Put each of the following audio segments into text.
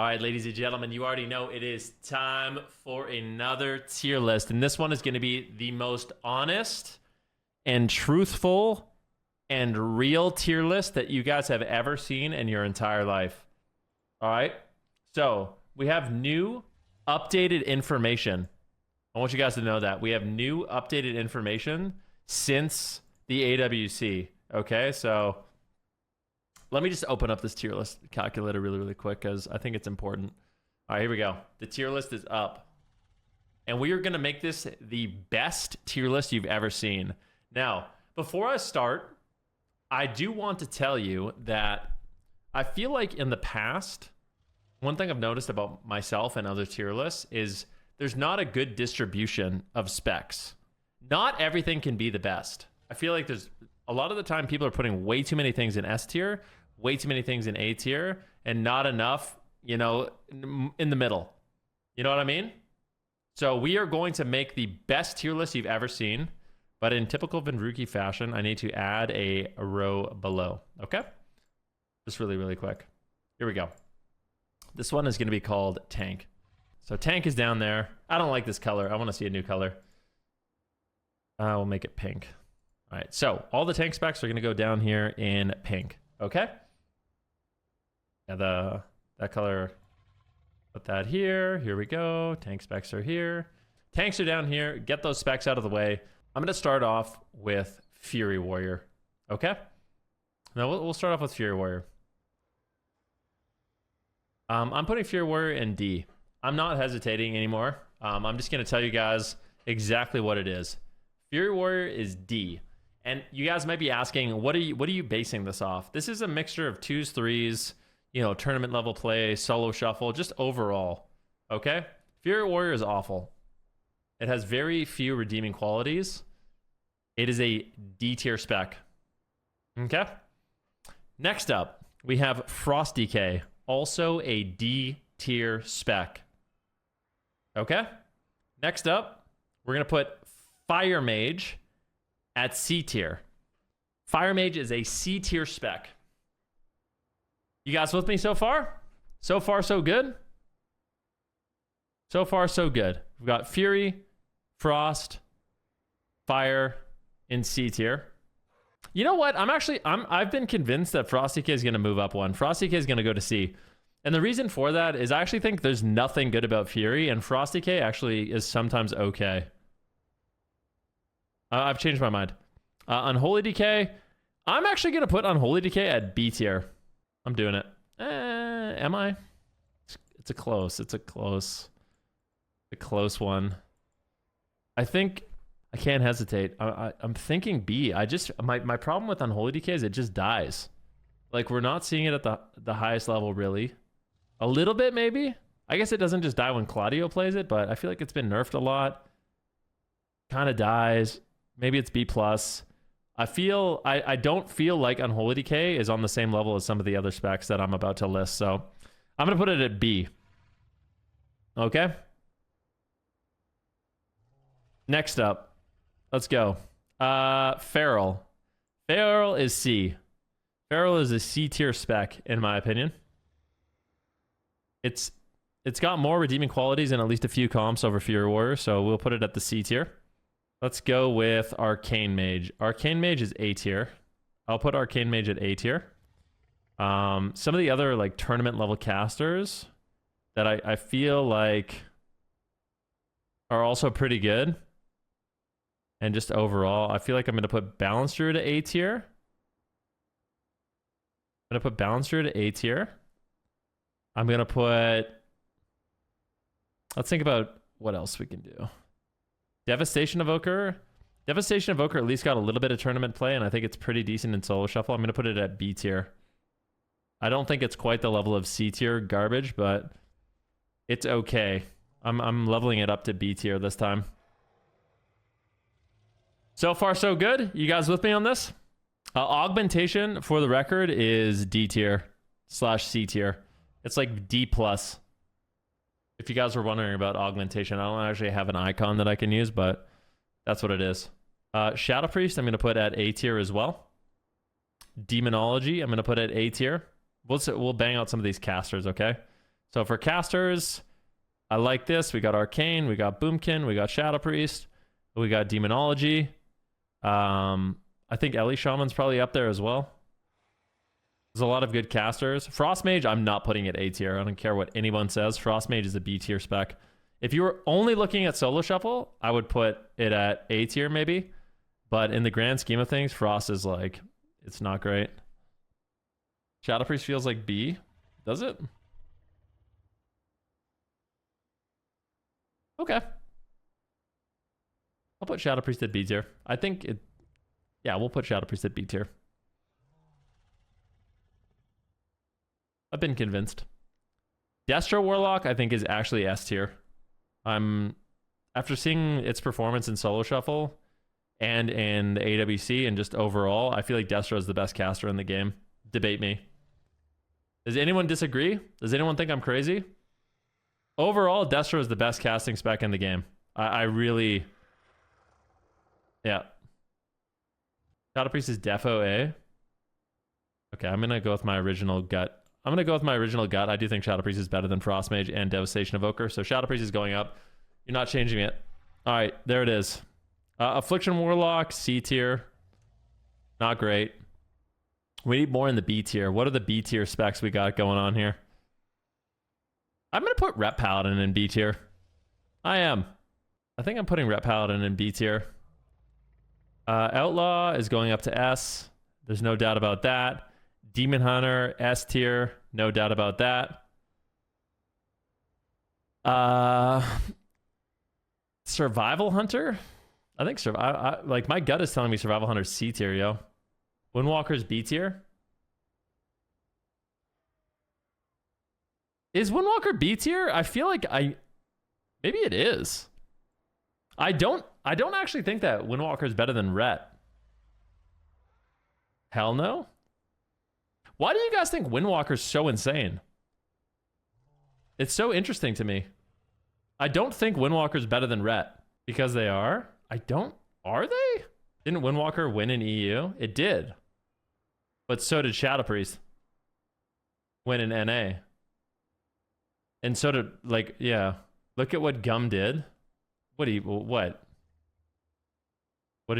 All right, ladies and gentlemen, you already know it is time for another tier list. And this one is going to be the most honest and truthful and real tier list that you guys have ever seen in your entire life. All right. So we have new updated information. I want you guys to know that we have new updated information since the AWC. Okay. So let me just open up this tier list calculator really quick because I think it's important. All right, here we go. The tier list is up. And we are going to make this the best tier list you've ever seen. Now, before I start, I do want to tell you that I feel like in the past, one thing I've noticed about myself and other tier lists is there's not a good distribution of specs. Not everything can be the best. I feel like there's a lot of the time people are putting way too many things in S tier, way too many things in A tier, and not enough, you know, in the middle. You know what I mean? So we are going to make the best tier list you've ever seen, but in typical Venruki fashion, I need to add a row below. Okay? Just really quick. Here we go. This one is going to be called Tank. So Tank is down there. I don't like this color. I want to see a new color. We'll make it pink. All right, so all the tank specs are going to go down here in pink. Okay? Yeah, that color, put that here. Here we go. Tank specs are here. Tanks are down here. Get those specs out of the way. I'm going to start off with Fury Warrior. Okay? Now we'll start off with Fury Warrior. I'm putting Fury Warrior in D. I'm not hesitating anymore. I'm just going to tell you guys exactly what it is. Fury Warrior is D. And you guys might be asking, what are you basing this off? This is a mixture of 2s, 3s, you know, tournament level play, solo shuffle, just overall. Okay? Fury Warrior is awful. It has very few redeeming qualities. It is a D tier spec. Okay? Next up, we have Frost Decay, also a D tier spec. Okay? Next up, we're going to put Fire Mage at C tier. Fire Mage is a C tier spec. You guys with me so far? So far, so good? So far, so good. We've got Fury, Frost, Fire in C tier. You know what? I've been convinced that Frosty K is going to move up one. Frosty K is going to go to C. And the reason for that is I actually think there's nothing good about Fury, and Frosty K actually is sometimes okay. I've changed my mind. Unholy Decay, I'm actually going to put Unholy Decay at B tier. I'm doing it. Am I? It's a close one. I think I can't hesitate. I'm thinking B. My problem with Unholy Decay is it just dies. Like, we're not seeing it at the highest level, really. A little bit, maybe. I guess it doesn't just die when Claudio plays it, but I feel like it's been nerfed a lot. Kind of dies. Maybe it's B+. I don't feel like Unholy Decay is on the same level as some of the other specs that I'm about to list, so I'm going to put it at B. Okay? Next up, let's go. Feral. Feral is C. Feral is a C tier spec, in my opinion. It's got more redeeming qualities and at least a few comps over Fury Warrior, so we'll put it at the C tier. Let's go with Arcane Mage. Arcane Mage is A tier. I'll put Arcane Mage at A tier. Some of the other like tournament level casters that I feel like are also pretty good. And just overall, I feel like I'm going to put Balance Druid at A tier. I'm going to put Balance Druid at A tier. I'm going to put... Let's think about what else we can do. Devastation Evoker. Devastation Evoker at least got a little bit of tournament play, and I think it's pretty decent in solo shuffle. I'm going to put it at B tier. I don't think it's quite the level of C tier garbage, but it's okay. I'm leveling it up to B tier this time. So far, so good. You guys with me on this? Augmentation, for the record, is D tier / C tier. It's like D+. If you guys were wondering about augmentation, I don't actually have an icon that I can use, but that's what it is. Shadow Priest, I'm going to put at A tier as well. Demonology, I'm going to put at A tier. We'll bang out some of these casters, okay? So for casters, I like this. We got Arcane, we got Boomkin, we got Shadow Priest, we got Demonology. I think Ellie Shaman's probably up there as well. There's a lot of good casters. Frost Mage, I'm not putting it A tier. I don't care what anyone says. Frost Mage is a B tier spec. If you were only looking at solo shuffle, I would put it at A tier maybe. But in the grand scheme of things, Frost is like, it's not great. Shadow Priest feels like B. Does it? Okay. I'll put Shadow Priest at B tier. I think it... Yeah, we'll put Shadow Priest at B tier. I've been convinced. Destro Warlock, I think, is actually S tier. After seeing its performance in solo shuffle and in the AWC and just overall, I feel like Destro is the best caster in the game. Debate me. Does anyone disagree? Does anyone think I'm crazy? Overall, Destro is the best casting spec in the game. I really... Yeah. Shadow Priest is defo A. Okay, I'm going to go with my original gut. I do think Shadow Priest is better than Frost Mage and Devastation Evoker. So Shadow Priest is going up. You're not changing it. All right, there it is. Affliction Warlock, C tier. Not great. We need more in the B tier. What are the B tier specs we got going on here? I'm going to put Rep Paladin in B tier. I am. I think I'm putting Rep Paladin in B tier. Outlaw is going up to S. There's no doubt about that. Demon Hunter, S tier. No doubt about that. Survival Hunter? I think like my gut is telling me Survival Hunter's C tier, yo. Windwalker's B tier? Is Windwalker B tier? I feel like maybe it is. I don't actually think that Windwalker is better than Rhett. Hell no. Why do you guys think Windwalker's so insane? It's so interesting to me. I don't think Windwalker's better than Rhett. Because they are? Are they? Didn't Windwalker win in EU? It did. But so did Shadow Priest. Win in NA. And so did, like, yeah. Look at what Gum did. What did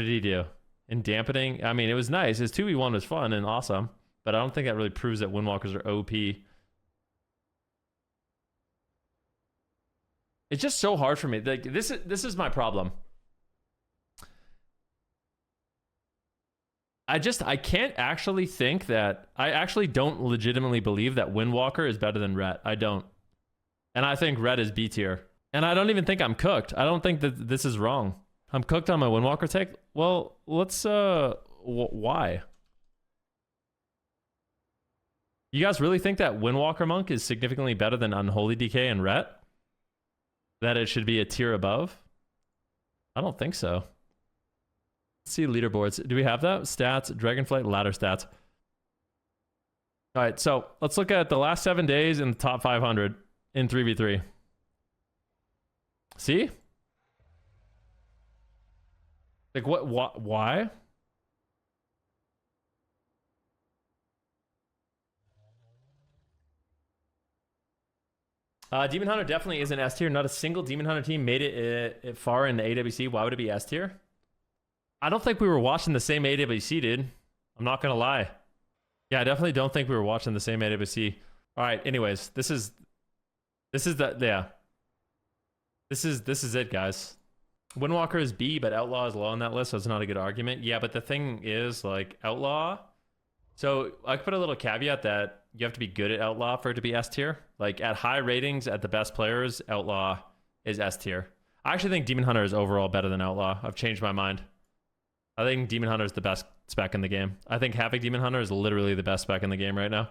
he do? In dampening? I mean, it was nice. His 2v1 was fun and awesome. But I don't think that really proves that Windwalkers are OP. It's just so hard for me. Like, this is my problem. I can't actually think that... I actually don't legitimately believe that Windwalker is better than Rhett. I don't. And I think Rhett is B tier. And I don't even think I'm cooked. I don't think that this is wrong. I'm cooked on my Windwalker take. Well, let's... why? You guys really think that Windwalker Monk is significantly better than Unholy Decay and Rhett? That it should be a tier above? I don't think so. Let's see leaderboards. Do we have that? Stats, Dragonflight, ladder stats. All right, so let's look at the last 7 days in the top 500 in 3v3. See? Like, why? Demon Hunter definitely is an S tier. Not a single Demon Hunter team made it far in the AWC. Why would it be S tier? I don't think we were watching the same AWC, dude. I'm not gonna lie. Yeah, I definitely don't think we were watching the same AWC. All right. Anyways, this is it, guys. Windwalker is B, but Outlaw is low on that list, so it's not a good argument. Yeah, but the thing is, like, Outlaw. So I could put a little caveat that you have to be good at Outlaw for it to be S tier. Like, at high ratings, at the best players, Outlaw is S tier. I actually think Demon Hunter is overall better than Outlaw. I've changed my mind. I think Demon Hunter is the best spec in the game. I think Havoc Demon Hunter is literally the best spec in the game right now.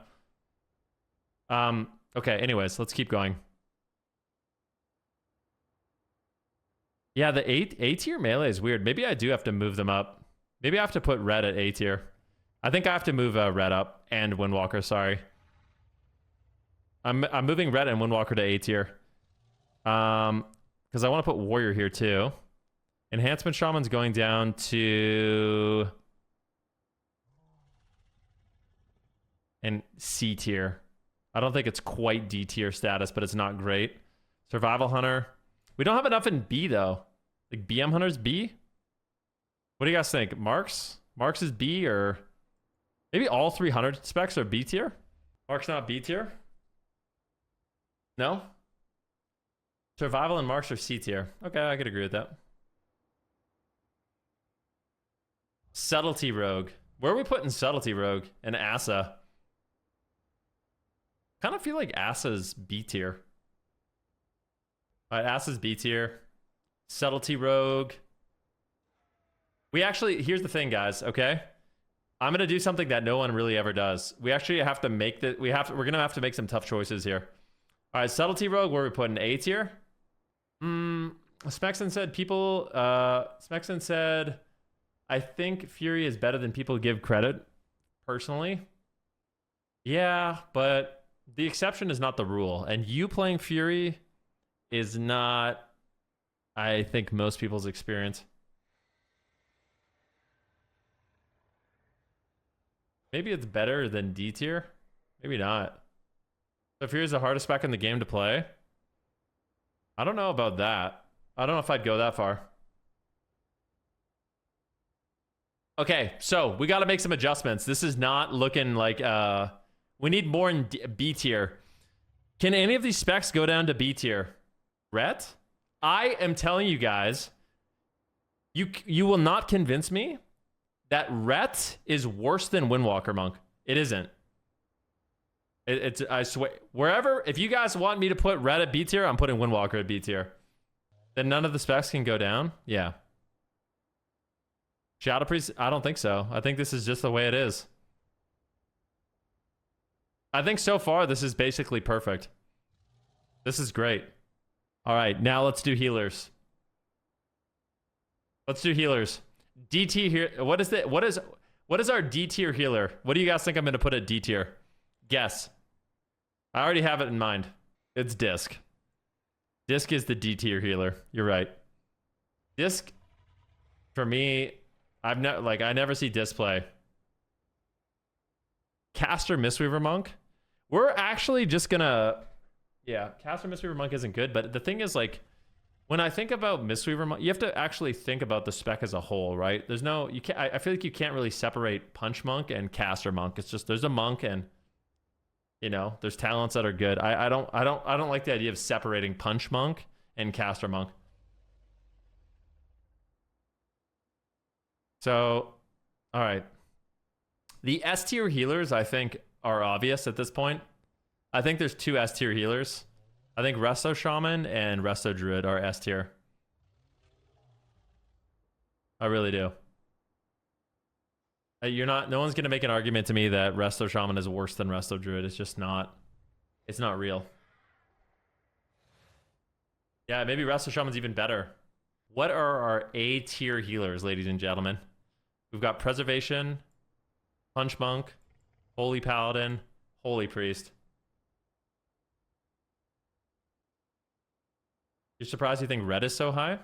Okay, anyways, let's keep going. Yeah, the A tier melee is weird. Maybe I do have to move them up. Maybe I have to put Red at A tier. I think I have to move Red up and Windwalker, sorry. I'm moving Red and Windwalker to A tier. Because I want to put Warrior here too. Enhancement Shaman's going down to... and C tier. I don't think it's quite D tier status, but it's not great. Survival Hunter. We don't have enough in B though. Like BM Hunter's B? What do you guys think? Marks? Marks is B, or maybe all 300 specs are B tier? Marks not B tier? No? Survival and Marks are C tier. Okay, I could agree with that. Subtlety Rogue. Where are we putting Subtlety Rogue and Asa? Kind of feel like Asa's B tier. All right, Asa's B tier. Subtlety Rogue. We actually, here's the thing, guys, okay? I'm gonna do something that no one really ever does. We actually have to make the, we're gonna have to make some tough choices here. All right, Subtlety Rogue, where are we putting A tier? Smexon said people, Smexon said, I think Fury is better than people give credit, personally. Yeah, but the exception is not the rule. And you playing Fury is not, I think, most people's experience. Maybe it's better than D tier. Maybe not. So Fury is the hardest spec in the game to play. I don't know about that. I don't know if I'd go that far. Okay, so we got to make some adjustments. This is not looking like... we need more in B tier. Can any of these specs go down to B tier? Rhett? I am telling you guys, you will not convince me that Rhett is worse than Windwalker Monk. It isn't. It's I swear. Wherever, if you guys want me to put Rhett at B tier, I'm putting Windwalker at B tier. Then none of the specs can go down? Yeah. Shadow Priest? I don't think so. I think this is just the way it is. I think so far this is basically perfect. This is great. All right, now let's do healers. Let's do healers. DT here. What is our D tier healer? What do you guys think I'm going to put at D tier? Guess. I already have it in mind. It's Disc. Disc is the D tier healer. You're right. Disc, for me, I never see Disc play. Caster Mistweaver Monk. We're actually just gonna, yeah, Caster Mistweaver Monk isn't good, but the thing is, like, when I think about Mistweaver Monk, you have to actually think about the spec as a whole, right? There's no, you can't, I feel like you can't really separate Punch Monk and Caster Monk. It's just, there's a monk and, you know, there's talents that are good. I don't like the idea of separating Punch Monk and Caster Monk. So, all right. The S tier healers, I think, are obvious at this point. I think there's two S tier healers. I think Resto Shaman and Resto Druid are S tier. I really do. No one's gonna make an argument to me that Resto Shaman is worse than Resto Druid. It's just not. It's not real. Yeah, maybe Resto Shaman's even better. What are our A tier healers, ladies and gentlemen? We've got Preservation, Punch Monk, Holy Paladin, Holy Priest. You're surprised you think red is so high?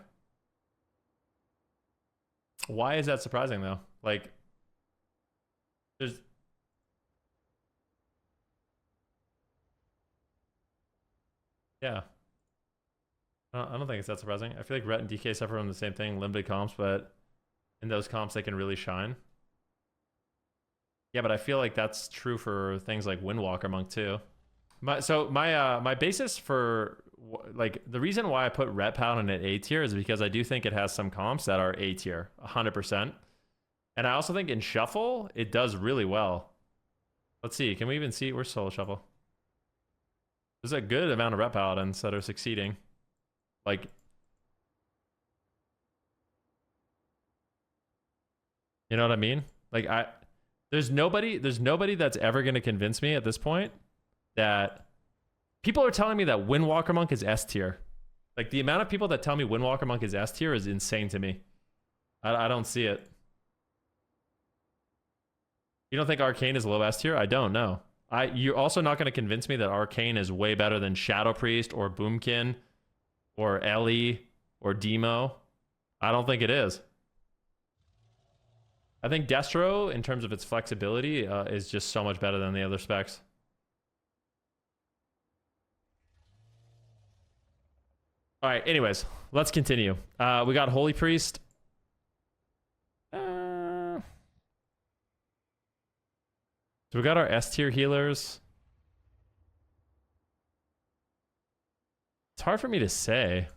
Why is that surprising though? Like, there's... Yeah. I don't think it's that surprising. I feel like red and DK suffer from the same thing, limited comps, but in those comps they can really shine. Yeah, but I feel like that's true for things like Windwalker Monk too. My basis for, like, the reason why I put Ret Paladin at A tier is because I do think it has some comps that are A tier, 100%. And I also think in Shuffle, it does really well. Let's see, can we even see? Where's Solo Shuffle? There's a good amount of Ret Paladins that are succeeding. Like, you know what I mean? Like, there's nobody that's ever going to convince me at this point that people are telling me that Windwalker Monk is S tier. Like, the amount of people that tell me Windwalker Monk is S tier is insane to me. I don't see it. You don't think Arcane is low S tier? I don't know. You're also not going to convince me that Arcane is way better than Shadow Priest or Boomkin or Ellie or Demo. I don't think it is. I think Destro, in terms of its flexibility, is just so much better than the other specs. All right, anyways, let's continue. We got Holy Priest. So we got our S tier healers. It's hard for me to say.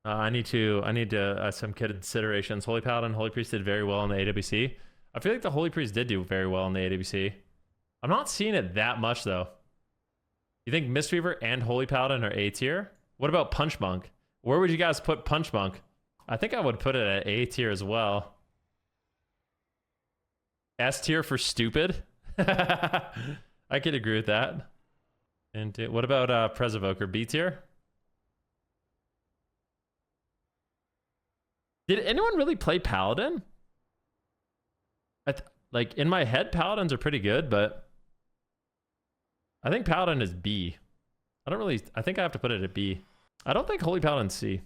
I need some considerations. Holy Paladin, Holy Priest did very well in the AWC. I feel like the Holy Priest did do very well in the AWC. I'm not seeing it that much though. You think Mistweaver and Holy Paladin are A tier? What about Punch Monk? Where would you guys put Punch Monk? I think I would put it at A tier as well. S tier for stupid. I could agree with that. And what about Presevoker? B tier? Did anyone really play Paladin? Like in my head, Paladins are pretty good, but I think Paladin is B. I think I have to put it at B. I don't think Holy Paladin's C.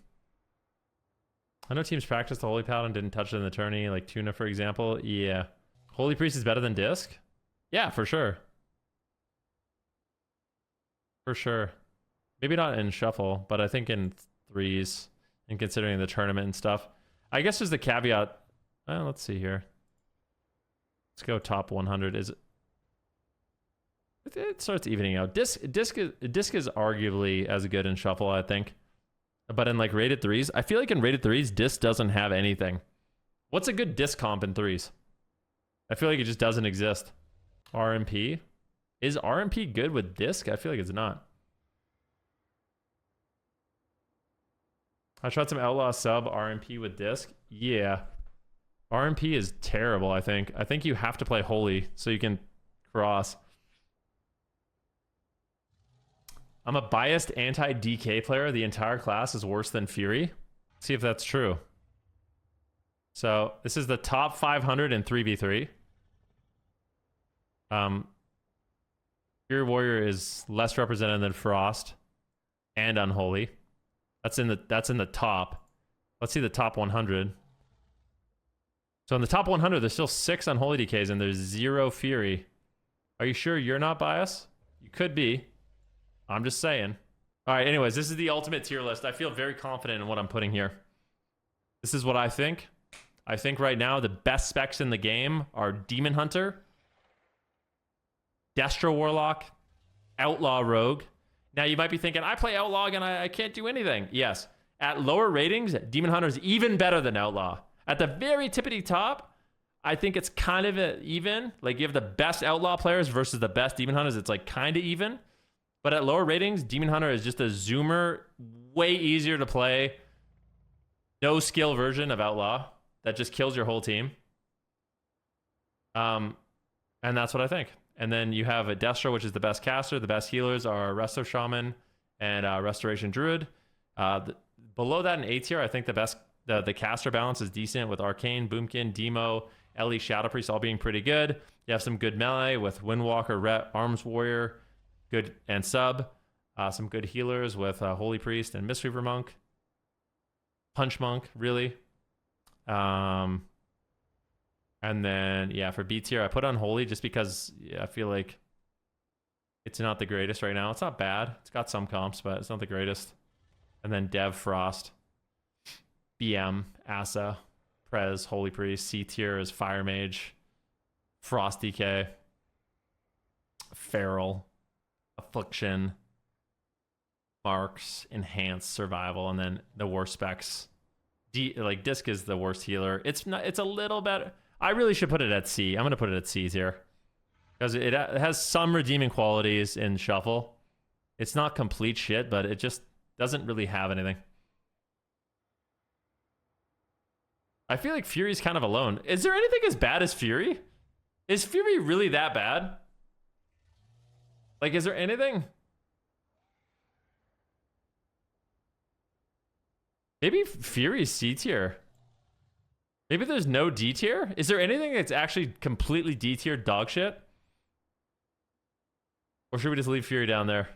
I know teams practiced the Holy Paladin, didn't touch it in the tourney, like Tuna, for example. Yeah. Holy Priest is better than Disc? Yeah, for sure. For sure. Maybe not in Shuffle, but I think in threes, and considering the tournament and stuff. I guess there's the caveat. Let's see here. Let's go top 100. It starts evening out. Disc is arguably as good in Shuffle, I think. But in like rated threes, I feel like in rated threes, Disc doesn't have anything. What's a good Disc comp in threes? I feel like it just doesn't exist. RMP? Is RMP good with Disc? I feel like it's not. I tried some Outlaw sub RMP with Disc. Yeah. RMP is terrible, I think. I think you have to play Holy so you can cross. I'm a biased anti-DK player. The entire class is worse than Fury. Let's see if that's true. So this is the top 500 in 3v3. Fury Warrior is less represented than Frost and Unholy. That's in the top. Let's see the top 100. So in the top 100, there's still 6 Unholy DKs and there's 0 Fury. Are you sure you're not biased? You could be. I'm just saying. All right, anyways, this is the ultimate tier list. I feel very confident in what I'm putting here. This is what I think. I think right now the best specs in the game are Demon Hunter, Destro Warlock, Outlaw Rogue. Now you might be thinking, I play Outlaw and I can't do anything. Yes. At lower ratings, Demon Hunter is even better than Outlaw. At the very tippity top, I think it's kind of even. Like you have the best Outlaw players versus the best Demon Hunters. It's like kind of even. But at lower ratings, Demon Hunter is just a zoomer, way easier to play. No skill version of Outlaw that just kills your whole team. And that's what I think. And then you have a Destro, which is the best caster. The best healers are Resto Shaman and Restoration Druid. Below that in A tier, I think the caster balance is decent with Arcane, Boomkin, Demo, Ellie, Shadow Priest all being pretty good. You have some good melee with Windwalker, Ret, Arms Warrior, good and sub. Some good healers with Holy Priest and Mistweaver Monk. Punch Monk, really. And then, yeah, for B tier, I put Unholy just because I feel like it's not the greatest right now. It's not bad. It's got some comps, but it's not the greatest. And then Dev, Frost, BM, Asa, Prez, Holy Priest. C tier is Fire Mage, Frost DK, Feral, Affliction, Marks, Enhanced, Survival, and then the worst specs. Disc is the worst healer. It's a little better. I really should put it at C. I'm going to put it at C tier. Because it has some redeeming qualities in Shuffle. It's not complete shit, but it just doesn't really have anything. I feel like Fury's kind of alone. Is there anything as bad as Fury? Is Fury really that bad? Like, is there anything? Maybe Fury's C tier. Maybe there's no D tier? Is there anything that's actually completely D tier dog shit? Or should we just leave Fury down there?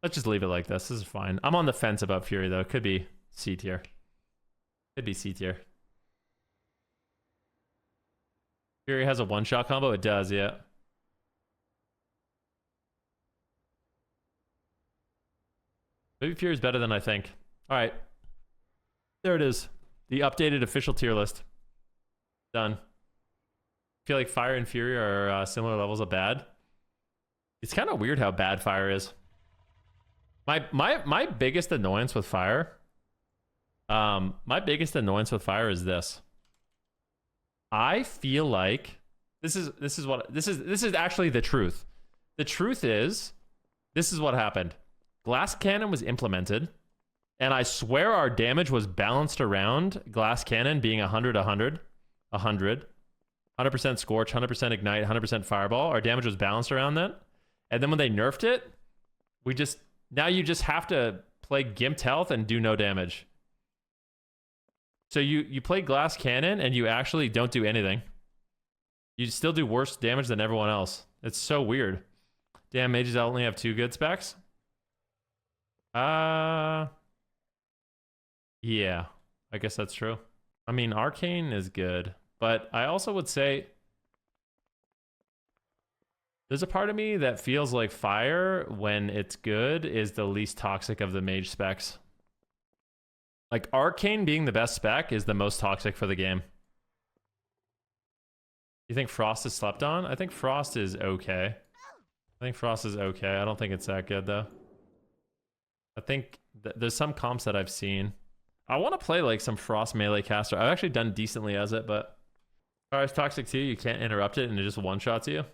Let's just leave it like this. This is fine. I'm on the fence about Fury, though. It could be C tier. Could be C tier. Fury has a one-shot combo? It does, yeah. Maybe Fury is better than I think. All right. There it is. The updated official tier list. Done. I feel like Fire and Fury are similar levels of bad. It's kind of weird how bad Fire is. My biggest annoyance with Fire. My biggest annoyance with Fire is this. I feel like this is actually the truth. The truth is, this is what happened. Glass Cannon was implemented, and I swear our damage was balanced around Glass Cannon being 100, 100, 100, 100% Scorch, 100% Ignite, 100% Fireball. Our damage was balanced around that. And then when they nerfed it, now you just have to play Gimped Health and do no damage. So you play Glass Cannon and you actually don't do anything. You still do worse damage than everyone else. It's so weird. Damn, mages only have 2 good specs. Yeah, I guess that's true. I mean, Arcane is good, but I also would say there's a part of me that feels like Fire, when it's good, is the least toxic of the mage specs. Like, Arcane being the best spec is the most toxic for the game. You think Frost is slept on? I think Frost is okay. I don't think it's that good, though. I think there's some comps that I've seen. I want to play, like, some Frost melee caster. I've actually done decently as it, but... Alright, it's toxic too. You can't interrupt it and it just one-shots you.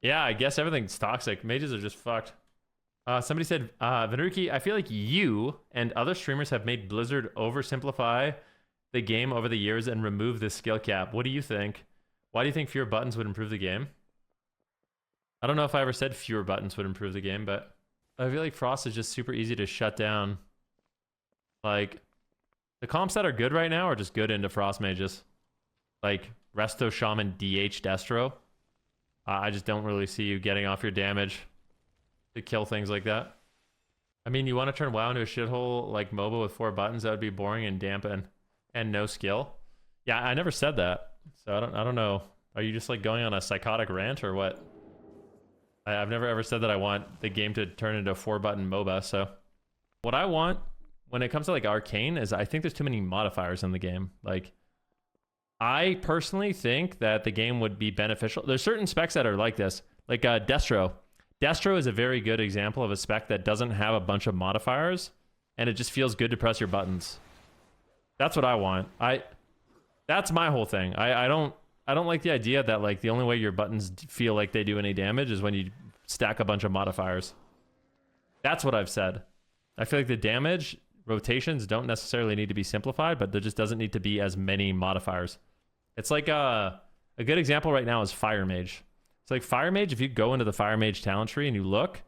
Yeah, I guess everything's toxic. Mages are just fucked. Somebody said, Venruki, I feel like you and other streamers have made Blizzard oversimplify the game over the years and remove this skill cap. What do you think? Why do you think fewer buttons would improve the game? I don't know if I ever said fewer buttons would improve the game, but I feel like Frost is just super easy to shut down. Like, the comps that are good right now are just good into Frost mages. Like, Resto, Shaman, DH, Destro. I just don't really see you getting off your damage to kill things like that. I mean, you want to turn WoW into a shithole like MOBA with 4 buttons? That would be boring and dampen and no skill. Yeah, I never said that. So I don't know. Are you just like going on a psychotic rant or what? I've never ever said that I want the game to turn into a 4-button MOBA. So what I want when it comes to like Arcane is I think there's too many modifiers in the game. Like, I personally think that the game would be beneficial. There's certain specs that are like this, like Destro. Destro is a very good example of a spec that doesn't have a bunch of modifiers, and it just feels good to press your buttons. That's what I want. That's my whole thing. I don't like the idea that like the only way your buttons feel like they do any damage is when you stack a bunch of modifiers. That's what I've said. I feel like the damage rotations don't necessarily need to be simplified, but there just doesn't need to be as many modifiers. It's like a good example right now is Fire Mage. It's like Fire Mage, if you go into the Fire Mage talent tree and you look,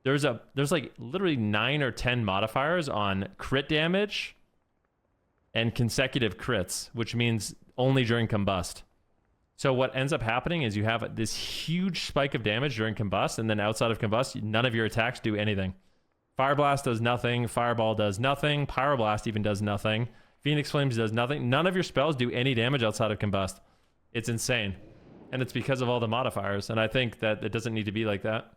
there's like literally 9 or 10 modifiers on crit damage and consecutive crits, which means only during combust. So what ends up happening is you have this huge spike of damage during combust, and then outside of combust, none of your attacks do anything. Fire Blast does nothing, Fireball does nothing, Pyroblast even does nothing, Phoenix Flames does nothing. None of your spells do any damage outside of combust. It's insane. And it's because of all the modifiers, and I think that it doesn't need to be like that.